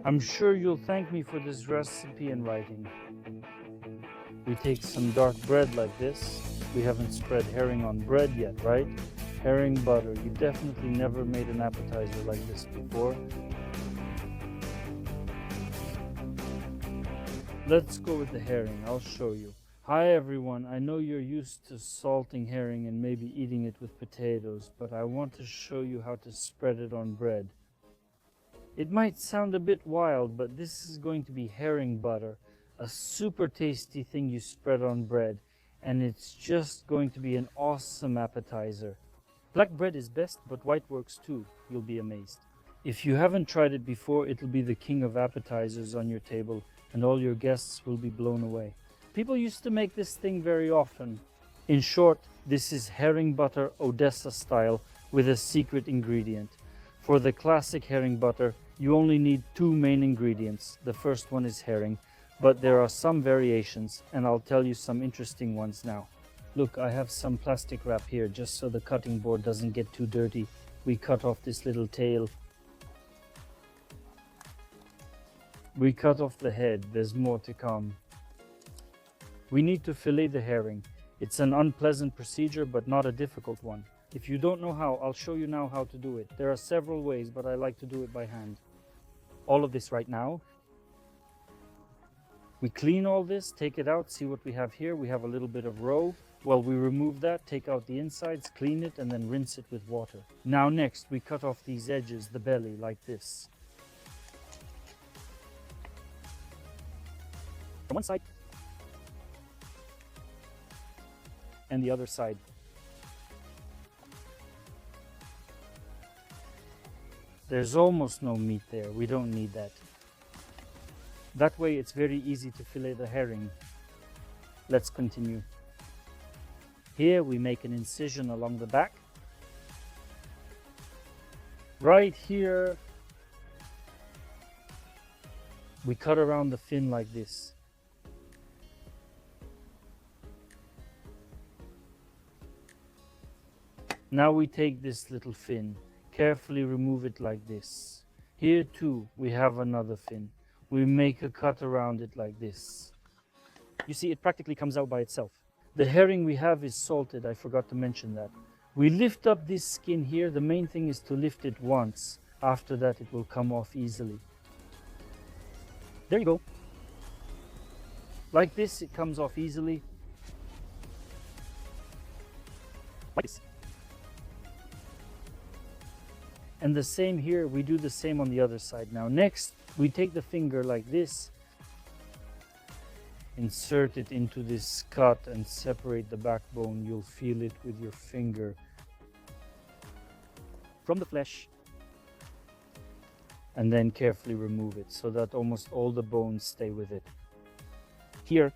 I'm sure you'll thank me for this recipe in writing. We take some dark bread like this. We haven't spread herring on bread yet, right? Herring butter. You definitely never made an appetizer like this before. Let's go with the herring. I'll show you. Hi everyone, I know you're used to salting herring and maybe eating it with potatoes, but I want to show you how to spread it on bread. It might sound a bit wild, but this is going to be herring butter, a super tasty thing you spread on bread, and it's just going to be an awesome appetizer. Black bread is best, but white works too. You'll be amazed. If you haven't tried it before, it'll be the king of appetizers on your table, and all your guests will be blown away. People used to make this thing very often. In short, this is herring butter Odessa-style with a secret ingredient. For the classic herring butter, you only need 2 main ingredients. The first one is herring, but there are some variations, and I'll tell you some interesting ones now. Look, I have some plastic wrap here just so the cutting board doesn't get too dirty. We cut off this little tail. We cut off the head. There's more to come. We need to fillet the herring. It's an unpleasant procedure, but not a difficult one. If you don't know how, I'll show you now how to do it. There are several ways, but I like to do it by hand. All of this right now. We clean all this, take it out, see what we have here. We have a little bit of roe. Well, we remove that, take out the insides, clean it, and then rinse it with water. Now next, we cut off these edges, the belly, like this. From one side and the other side. There's almost no meat there. We don't need that. That way it's very easy to fillet the herring. Let's continue. Here we make an incision along the back. Right here we cut around the fin like this. Now we take this little fin, carefully remove it like this. Here too we have another fin. We make a cut around it like this. You see, it practically comes out by itself. The herring we have is salted, I forgot to mention that. We lift up this skin here. The main thing is to lift it once. After that it will come off easily. There you go. Like this, it comes off easily. Like this. And the same here, we do the same on the other side. Now next, we take the finger like this, insert it into this cut and separate the backbone. You'll feel it with your finger from the flesh, and then carefully remove it so that almost all the bones stay with it. Here,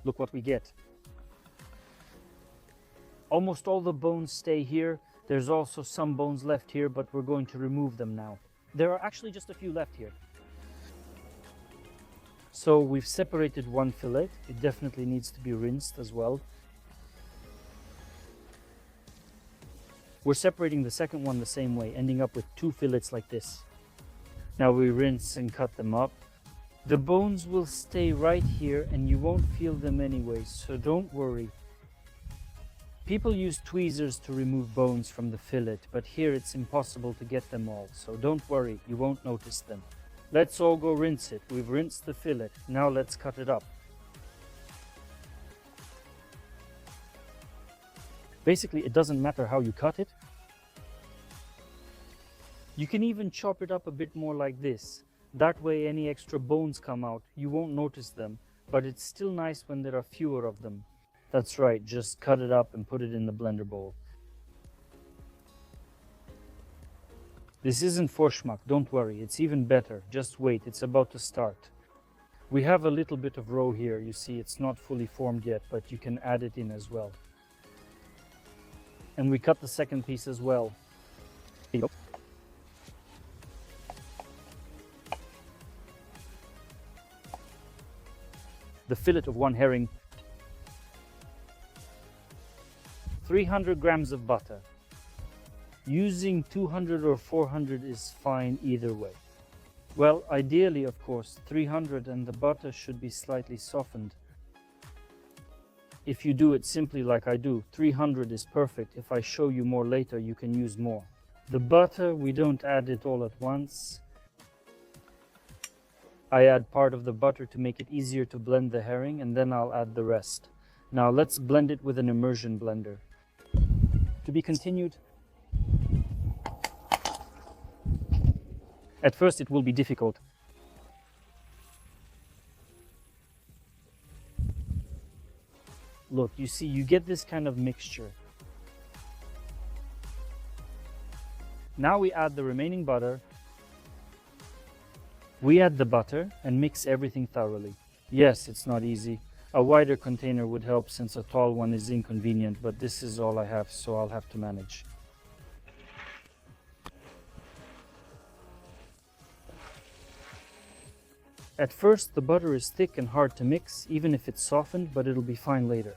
look what we get. Almost all the bones stay here. There's also some bones left here, but we're going to remove them now. There are actually just a few left here. So we've separated one fillet. It definitely needs to be rinsed as well. We're separating the second one the same way, ending up with 2 fillets like this. Now we rinse and cut them up. The bones will stay right here and you won't feel them anyway, so don't worry. People use tweezers to remove bones from the fillet, but here it's impossible to get them all, so don't worry, you won't notice them. Let's all go rinse it. We've rinsed the fillet. Now let's cut it up. Basically, it doesn't matter how you cut it. You can even chop it up a bit more like this. That way any extra bones come out. You won't notice them, but it's still nice when there are fewer of them. That's right, just cut it up and put it in the blender bowl. This isn't Vorschmack, don't worry, it's even better. Just wait, it's about to start. We have a little bit of roe here, you see it's not fully formed yet, but you can add it in as well. And we cut the second piece as well. Here you go. The fillet of one herring. 300 grams of butter, Using 200 or 400 is fine either way. Well, ideally, of course, 300, and the butter should be slightly softened. If you do it simply like I do, 300 is perfect. If I show you more later, you can use more. The butter, we don't add it all at once. I add part of the butter to make it easier to blend the herring, and then I'll add the rest. Now let's blend it with an immersion blender. To be continued. At first it will be difficult. Look, you see, you get this kind of mixture. Now we add the remaining butter. We add the butter and mix everything thoroughly. Yes, it's not easy. A wider container would help since a tall one is inconvenient, but this is all I have, so I'll have to manage. At first, the butter is thick and hard to mix, even if it's softened, but it'll be fine later.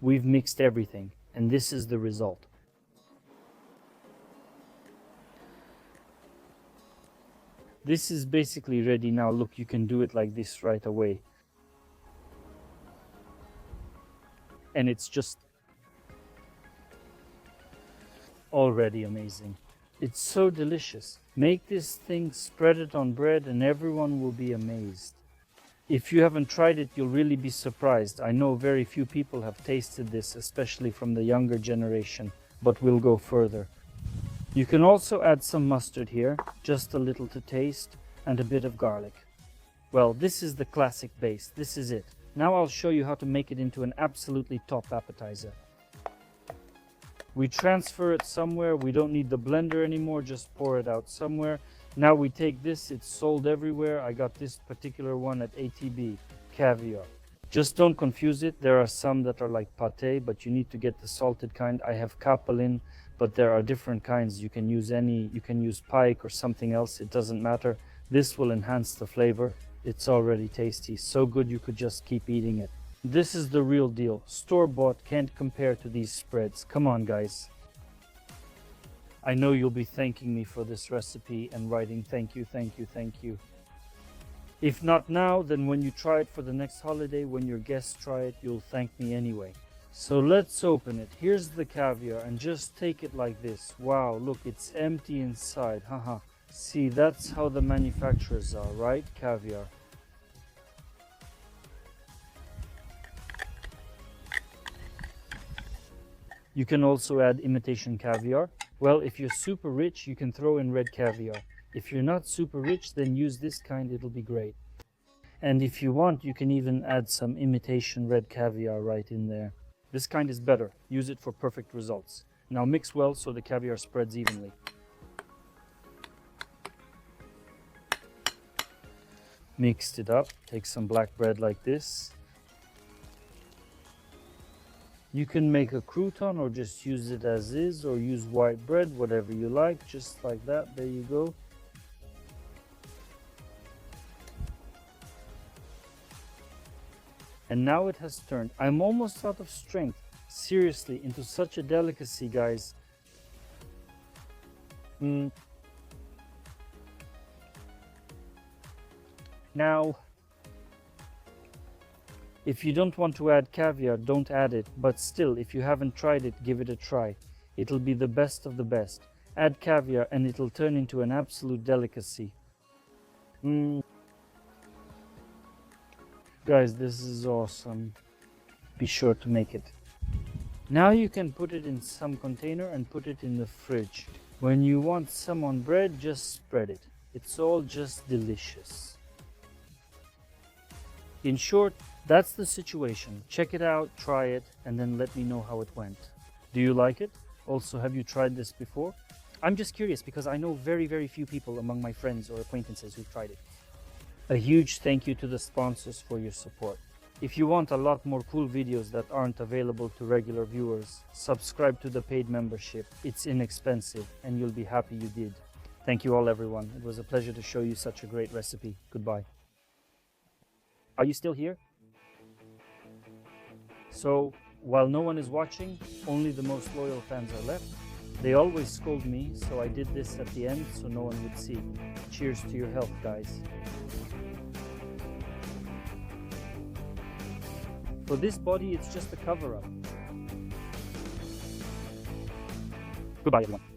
We've mixed everything, and this is the result. This is basically ready now. Look, you can do it like this right away. And it's just already amazing. It's so delicious. Make this thing, spread it on bread, and everyone will be amazed. If you haven't tried it, you'll really be surprised. I know very few people have tasted this, especially from the younger generation, but we'll go further. You can also add some mustard here, just a little to taste, and a bit of garlic. Well, this is the classic base. This is it. Now I'll show you how to make it into an absolutely top appetizer. We transfer it somewhere. We don't need the blender anymore. Just pour it out somewhere. Now we take this. It's sold everywhere. I got this particular one at ATB, Caviar. Just don't confuse it. There are some that are like pate, but you need to get the salted kind. I have capelin, but there are different kinds. You can use any. You can use pike or something else. It doesn't matter. This will enhance the flavor. It's already tasty. So good you could just keep eating it. This is the real deal. Store-bought can't compare to these spreads. Come on, guys. I know you'll be thanking me for this recipe and writing thank you, thank you, thank you. If not now, then when you try it for the next holiday, when your guests try it, you'll thank me anyway. So let's open it. Here's the caviar, and just take it like this. Wow, look, it's empty inside. Haha. See, that's how the manufacturers are, right? Caviar. You can also add imitation caviar. Well, if you're super rich, you can throw in red caviar. If you're not super rich, then use this kind, it'll be great. And if you want, you can even add some imitation red caviar right in there. This kind is better. Use it for perfect results. Now mix well so the caviar spreads evenly. Mixed it up. Take some black bread like this. You can make a crouton or just use it as is, or use white bread, whatever you like, just like that. There you go. And now it has turned. I'm almost out of strength, seriously, into such a delicacy, guys. Now, if you don't want to add caviar, don't add it, but still, if you haven't tried it, give it a try. It'll be the best of the best. Add caviar and it'll turn into an absolute delicacy. Guys, this is awesome. Be sure to make it. Now you can put it in some container and put it in the fridge. When you want some on bread, just spread it. It's all just delicious. In short, that's the situation. Check it out, try it, and then let me know how it went. Do you like it? Also, have you tried this before? I'm just curious because I know very, very few people among my friends or acquaintances who've tried it. A huge thank you to the sponsors for your support. If you want a lot more cool videos that aren't available to regular viewers, subscribe to the paid membership. It's inexpensive and you'll be happy you did. Thank you all, everyone. It was a pleasure to show you such a great recipe. Goodbye. Are you still here? So, while no one is watching, only the most loyal fans are left. They always scold me, so I did this at the end so no one would see. Cheers to your health, guys. For this body, it's just a cover-up. Goodbye, everyone.